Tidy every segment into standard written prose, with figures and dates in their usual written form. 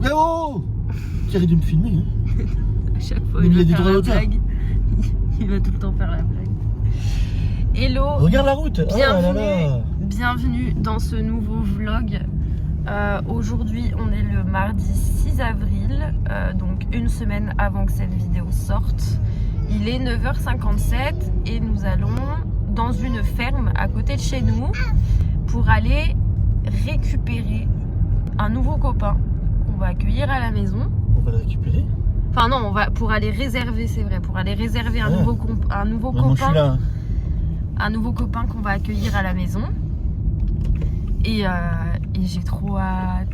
Mais oh, Thierry de me filmer. Hein. À chaque fois, il va a des faire droits la d'auteur. blague. Il va tout le temps faire la blague. Hello. Regarde la route. Bienvenue dans ce nouveau vlog. Aujourd'hui, on est le mardi 6 avril, donc une semaine avant que cette vidéo sorte. Il est 9h57 et nous allons dans une ferme à côté de chez nous pour aller récupérer un nouveau copain qu'on va accueillir à la maison. On va le récupérer. Enfin non, on va pour aller réserver, c'est vrai, pour aller réserver un nouveau copain, je suis là. un nouveau copain qu'on va accueillir à la maison. Et j'ai trop hâte.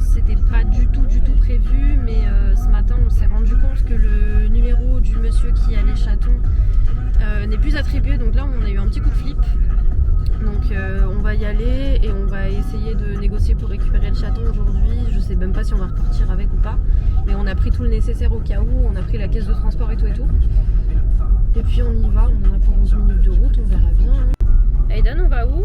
C'était pas du tout prévu, mais ce matin on s'est rendu compte que le numéro du monsieur qui a les chatons n'est plus attribué, donc là on a eu un petit coup de flip. Donc on va y aller et on va essayer de négocier pour récupérer le chaton aujourd'hui. Je sais même pas si on va repartir avec ou pas, mais on a pris tout le nécessaire au cas où, on a pris la caisse de transport et tout. Et puis on y va, on en a pour 11 minutes de route, on verra bien. Aiden, on va où?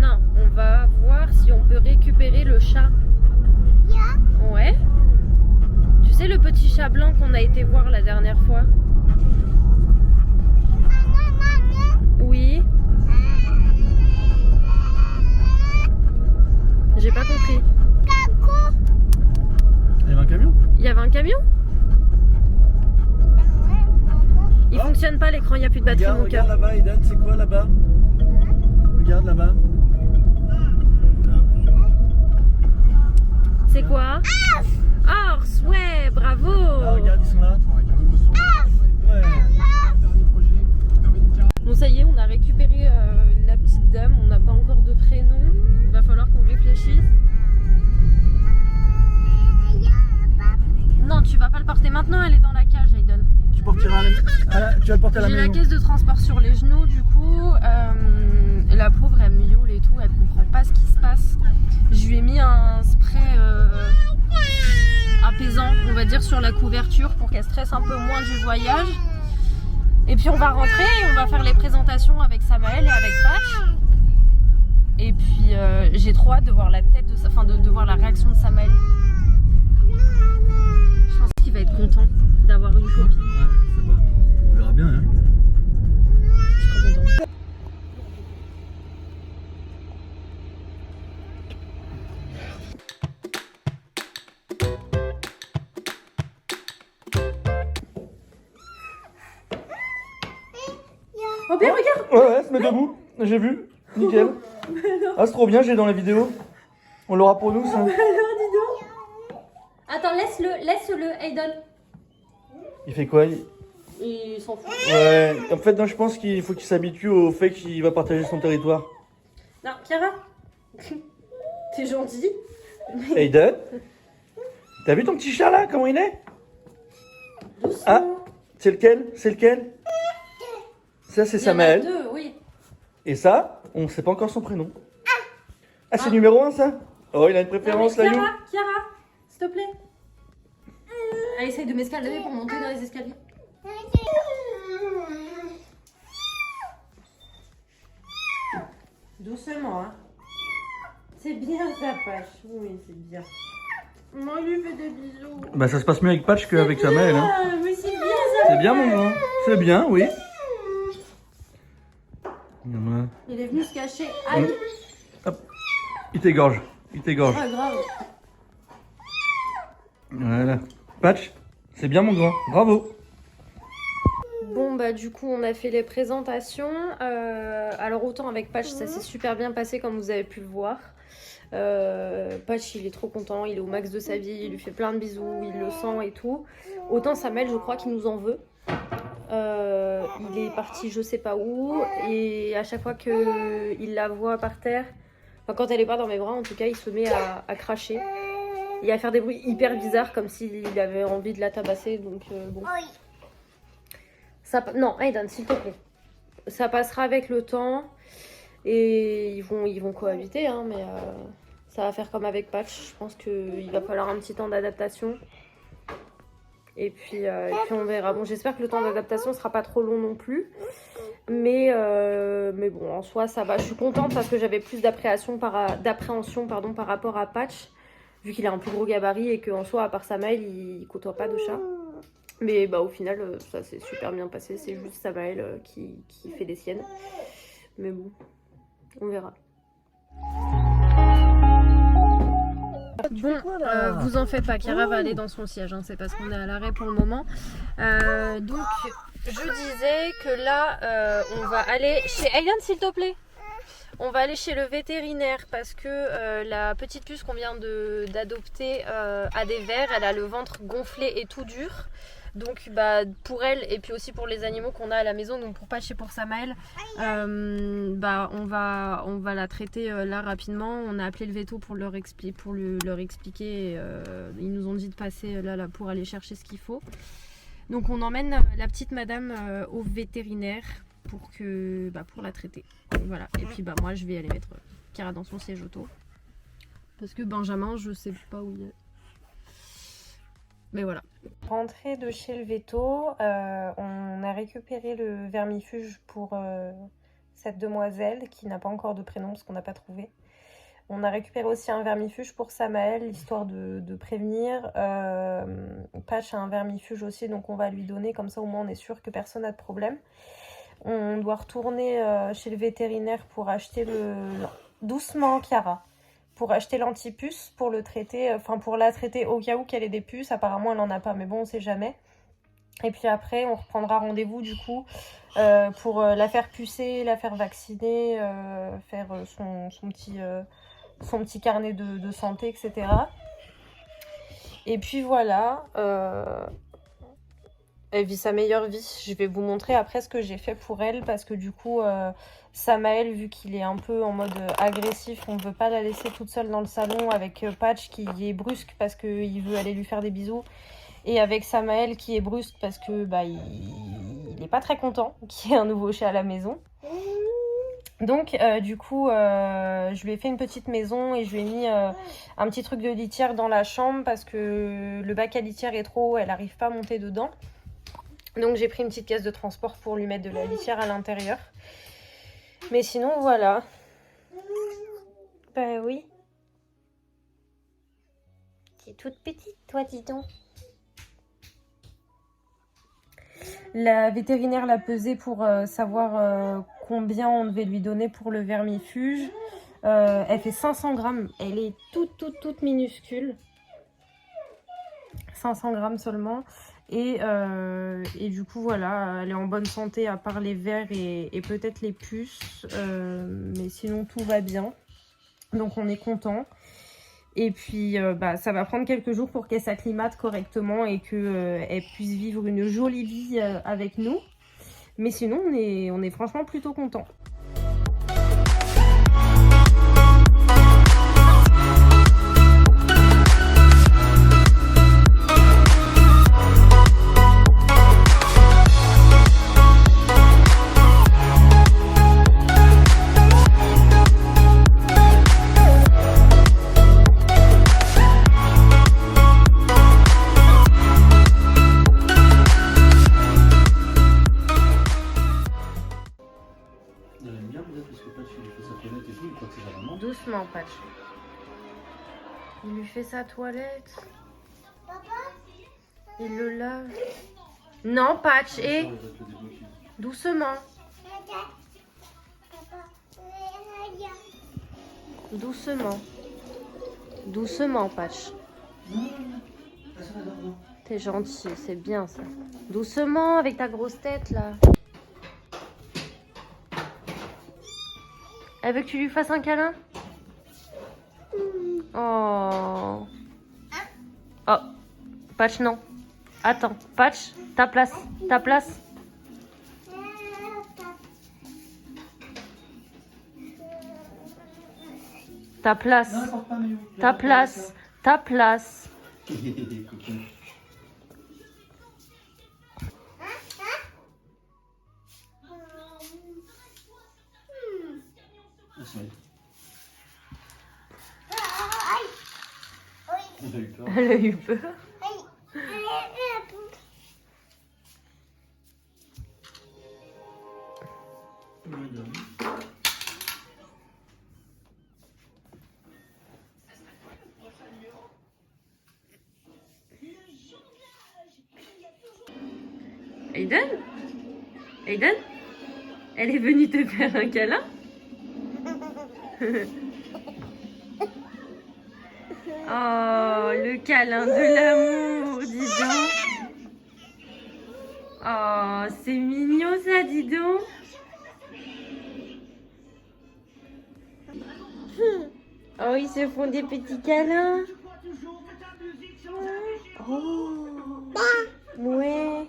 Non, on va voir si on peut récupérer le chat. Ouais. Tu sais le petit chat blanc qu'on a été voir la dernière fois? Oui. J'ai pas compris. Il y avait un camion? Il y avait un camion? Il fonctionne pas l'écran, il n'y a plus de batterie, mon cœur. Regarde là-bas, Eden, c'est quoi là-bas? Regarde là-bas. C'est quoi? Ars, ouais, bravo. Ah, regarde, ils sont là. Ouais. Bon, ça y est, on a récupéré la petite dame, on n'a pas encore de prénom. Il va falloir qu'on réfléchisse. Non, tu vas pas le porter maintenant, elle est dans la cage, Aiden. Tu porteras tu vas le porter à la maison. J'ai la caisse de transport sur les genoux, du coup, la pauvre elle miaule et tout, elle comprend pas ce qui se passe. Je lui ai mis un spray apaisant, on va dire, sur la couverture pour qu'elle stresse un peu moins du voyage. Et puis on va rentrer et on va faire les présentations avec Samael et avec Patch. Et puis j'ai trop hâte de voir la tête de de voir la réaction de Samael. Je pense qu'il va être content d'avoir une copine. Ouais, je sais pas. On verra bien, hein. Je suis trop contente. Oh bien, regarde! Ouais, se met debout. J'ai vu. Nickel. Ah, c'est trop bien, j'ai dans la vidéo. On l'aura pour nous, ça. Alors, dis donc. Attends, laisse-le, Aiden. Il fait quoi? Il s'en fout. Ouais, en fait, non, je pense qu'il faut qu'il s'habitue au fait qu'il va partager son territoire. Non, Chiara, t'es gentil. Aiden, t'as vu ton petit chat là, comment il est? Doucement. Ah, c'est lequel? C'est lequel? Ça, c'est Samael. Il y en a deux, oui. Et ça, on ne sait pas encore son prénom. Ah, c'est numéro 1, ça? Oh, il a une préférence, là, You. Chiara, s'il te plaît. Elle essaye de m'escalader pour monter dans les escaliers. Doucement, hein. C'est bien sa pâche. Oui, c'est bien. Moi, il lui fait des bisous. Bah, ça se passe mieux avec Patch qu'avec Samael, hein. Mais c'est bien ça. C'est bien, mon grand. C'est bien, oui. Ouais. Il est venu se cacher. Aïe. Hop. Il t'égorge. Il t'égorge. Pas grave. Voilà. Patch, c'est bien, mon grand. Bravo. Bon bah du coup on a fait les présentations, alors autant avec Patch ça s'est super bien passé comme vous avez pu le voir. Patch il est trop content, il est au max de sa vie, il lui fait plein de bisous, il le sent et tout. Autant Samuel je crois qu'il nous en veut. Il est parti je sais pas où et à chaque fois qu'il la voit par terre, enfin quand elle est pas dans mes bras en tout cas, il se met à cracher et à faire des bruits hyper bizarres comme s'il avait envie de la tabasser. Donc bon. Ça, non, Aiden, s'il te plaît. Ça passera avec le temps et ils vont cohabiter, hein, mais ça va faire comme avec Patch. Je pense qu'il va falloir un petit temps d'adaptation. Et puis on verra. Bon, j'espère que le temps d'adaptation sera pas trop long non plus. Mais bon, en soi, ça va. Je suis contente parce que j'avais plus d'appréhension par rapport à Patch, vu qu'il a un plus gros gabarit et qu'en soi, à part Samael, il côtoie pas de chat. Mais bah, au final, ça s'est super bien passé. C'est juste Samael qui fait des siennes. Mais bon, on verra. Bon, vous en faites pas, Chiara va aller dans son siège, hein, c'est parce qu'on est à l'arrêt pour le moment. Donc, je disais que là, on va aller chez Aiden, s'il te plaît. On va aller chez le vétérinaire parce que la petite puce qu'on vient d'adopter a des vers, elle a le ventre gonflé et tout dur. Donc bah, pour elle et puis aussi pour les animaux qu'on a à la maison, donc pour Patch et pour Samael, bah, on va la traiter là rapidement. On a appelé le veto pour leur expliquer. Ils nous ont dit de passer là pour aller chercher ce qu'il faut. Donc on emmène la petite madame au vétérinaire pour la traiter. Voilà. Et puis bah, moi je vais aller mettre Chiara dans son siège auto. Parce que Benjamin, je sais pas où il est. Mais voilà. Rentrée de chez le veto, on a récupéré le vermifuge pour cette demoiselle qui n'a pas encore de prénom parce qu'on n'a pas trouvé. On a récupéré aussi un vermifuge pour Samael, histoire de prévenir. Patch a un vermifuge aussi, donc on va lui donner, comme ça au moins on est sûr que personne n'a de problème. On doit retourner chez le vétérinaire pour acheter doucement, Chiara. Pour acheter l'antipuce, pour la traiter au cas où qu'elle ait des puces. Apparemment, elle n'en a pas, mais bon, on sait jamais. Et puis après, on reprendra rendez-vous du coup pour la faire pucer, la faire vacciner, faire son petit carnet de santé, etc. Et puis voilà, elle vit sa meilleure vie. Je vais vous montrer après ce que j'ai fait pour elle parce que du coup... Samael, vu qu'il est un peu en mode agressif, on ne veut pas la laisser toute seule dans le salon avec Patch qui est brusque parce qu'il veut aller lui faire des bisous. Et avec Samael qui est brusque parce que il n'est pas très content qu'il y ait un nouveau chat à la maison. Donc du coup, je lui ai fait une petite maison et je lui ai mis un petit truc de litière dans la chambre parce que le bac à litière est trop haut, elle n'arrive pas à monter dedans. Donc j'ai pris une petite caisse de transport pour lui mettre de la litière à l'intérieur. Mais sinon, voilà. Bah oui. T'es toute petite, toi, dis donc. La vétérinaire l'a pesée pour savoir combien on devait lui donner pour le vermifuge. Elle fait 500 grammes. Elle est toute minuscule. 500 grammes seulement. Et du coup, voilà, elle est en bonne santé à part les vers et peut-être les puces. Mais sinon, tout va bien. Donc, on est content. Et puis, ça va prendre quelques jours pour qu'elle s'acclimate correctement et qu'elle puisse vivre une jolie vie avec nous. Mais sinon, on est franchement plutôt content. Doucement, Patch. Il lui fait sa toilette. Il le lave. Non, Patch, et doucement. Doucement. Doucement, Patch. T'es gentil, c'est bien ça. Doucement avec ta grosse tête là. Elle veut que tu lui fasses un câlin? Oh. Oh. Patch, non. Attends. Patch, ta place. Ta place. Ta place. Non, porte pas, Maillot. Ta place. Ta place. Coucou. Elle a eu peur. Aiden? Aiden? Elle est venue te faire un câlin? Oh, le câlin de l'amour, dis donc. Oh, c'est mignon ça, dis donc. Oh, ils se font des petits câlins. Oh, ouais.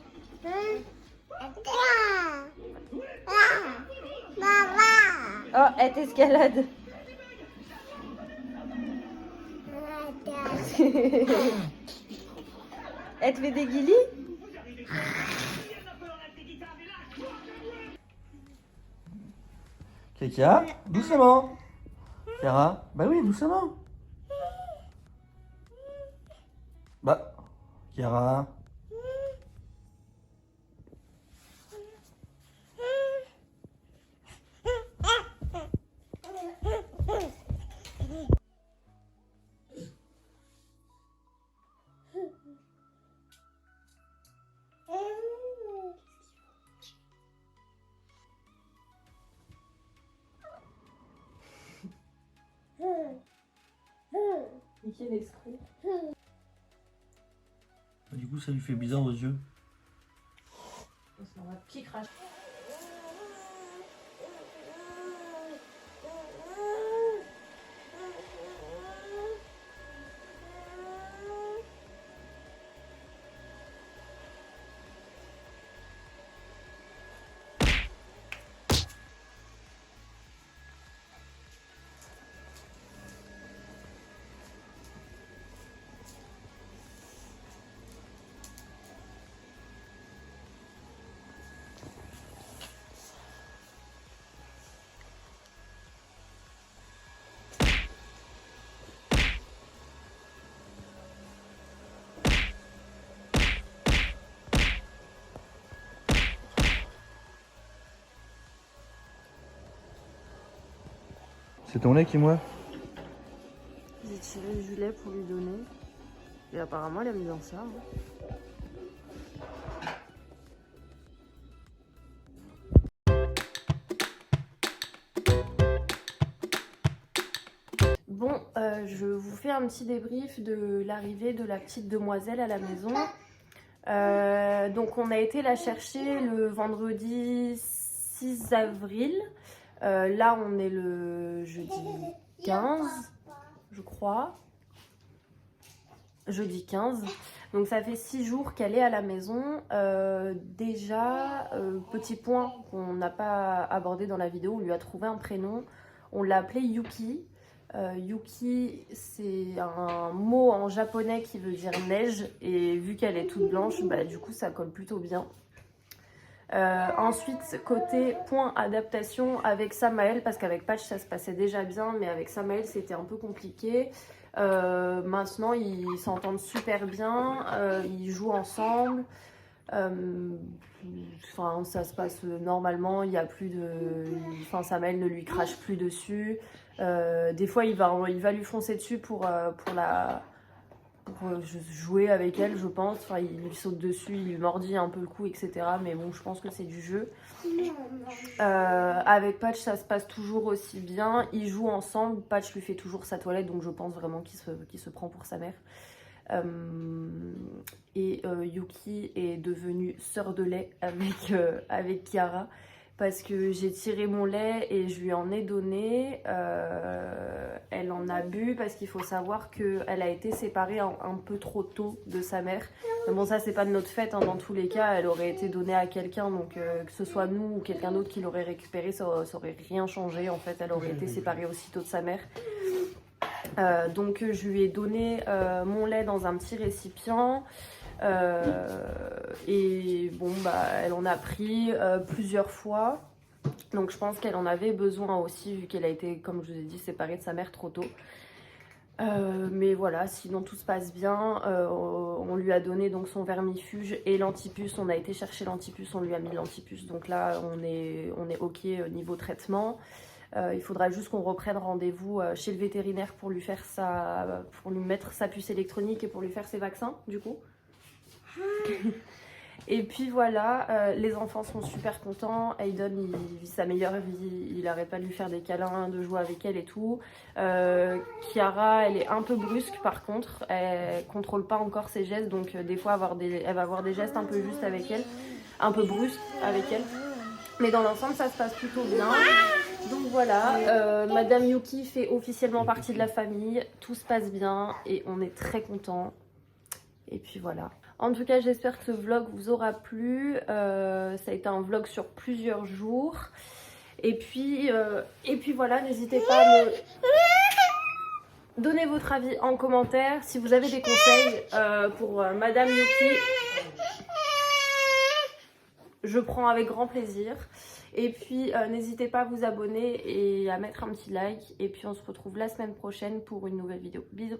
Oh, elle t'escalade. Elle te fait des guilis? Kékia, doucement. Chiara, bah oui, doucement. Bah, Chiara. Quel esprit. Du coup, ça lui fait bizarre aux yeux. C'est un petit crash. C'est ton lait qui moi? J'ai tiré du lait pour lui donner. Et apparemment, elle aime bien ça. Bon, je vous fais un petit débrief de l'arrivée de la petite demoiselle à la maison. Donc on a été la chercher le vendredi 6 avril. Là on est le jeudi 15, je crois. Jeudi 15. Donc ça fait 6 jours qu'elle est à la maison. Déjà, petit point qu'on n'a pas abordé dans la vidéo, on lui a trouvé un prénom. On l'a appelée Yuki. Yuki, c'est un mot en japonais qui veut dire neige. Et vu qu'elle est toute blanche, bah, du coup ça colle plutôt bien. Ensuite, côté point adaptation avec Samael, parce qu'avec Patch ça se passait déjà bien, mais avec Samael c'était un peu compliqué. Maintenant ils s'entendent super bien, ils jouent ensemble. Enfin, ça se passe normalement, il y a plus de. Enfin, Samael ne lui crache plus dessus. Des fois, il va lui foncer dessus pour jouer avec elle, je pense. Enfin, il lui saute dessus, il lui mordit un peu le cou, etc. Mais bon, je pense que c'est du jeu. Avec Patch, ça se passe toujours aussi bien. Ils jouent ensemble. Patch lui fait toujours sa toilette, donc je pense vraiment qu'il se prend pour sa mère. Yuki est devenue sœur de lait avec Chiara parce que j'ai tiré mon lait et je lui en ai donné. Elle en a bu parce qu'il faut savoir qu'elle a été séparée un peu trop tôt de sa mère. Mais bon, ça c'est pas de notre fait, hein. Dans tous les cas elle aurait été donnée à quelqu'un, donc que ce soit nous ou quelqu'un d'autre qui l'aurait récupérée, ça aurait rien changé en fait. Elle aurait été séparée aussitôt de sa mère. Donc je lui ai donné mon lait dans un petit récipient. Et bon bah elle en a pris plusieurs fois. Donc je pense qu'elle en avait besoin aussi vu qu'elle a été, comme je vous ai dit, séparée de sa mère trop tôt. Mais voilà, sinon tout se passe bien. On lui a donné donc son vermifuge et l'antipuce. On a été chercher l'antipuce, on lui a mis l'antipuce. Donc là on est ok niveau traitement. Il faudra juste qu'on reprenne rendez-vous chez le vétérinaire pour lui mettre sa puce électronique et pour lui faire ses vaccins du coup. Et puis voilà, les enfants sont super contents. Hayden il vit sa meilleure vie, il arrête pas de lui faire des câlins, de jouer avec elle et tout. Chiara elle est un peu brusque par contre, elle contrôle pas encore ses gestes, donc des fois elle va avoir des gestes un peu justes avec elle, un peu brusques avec elle. Mais dans l'ensemble ça se passe plutôt bien. Donc voilà, Madame Yuki fait officiellement partie de la famille, tout se passe bien et on est très contents. Et puis voilà. En tout cas, j'espère que ce vlog vous aura plu. Ça a été un vlog sur plusieurs jours. Et puis voilà, n'hésitez pas à me donner votre avis en commentaire. Si vous avez des conseils pour Madame Yuki, je prends avec grand plaisir. Et puis n'hésitez pas à vous abonner et à mettre un petit like. Et puis on se retrouve la semaine prochaine pour une nouvelle vidéo. Bisous!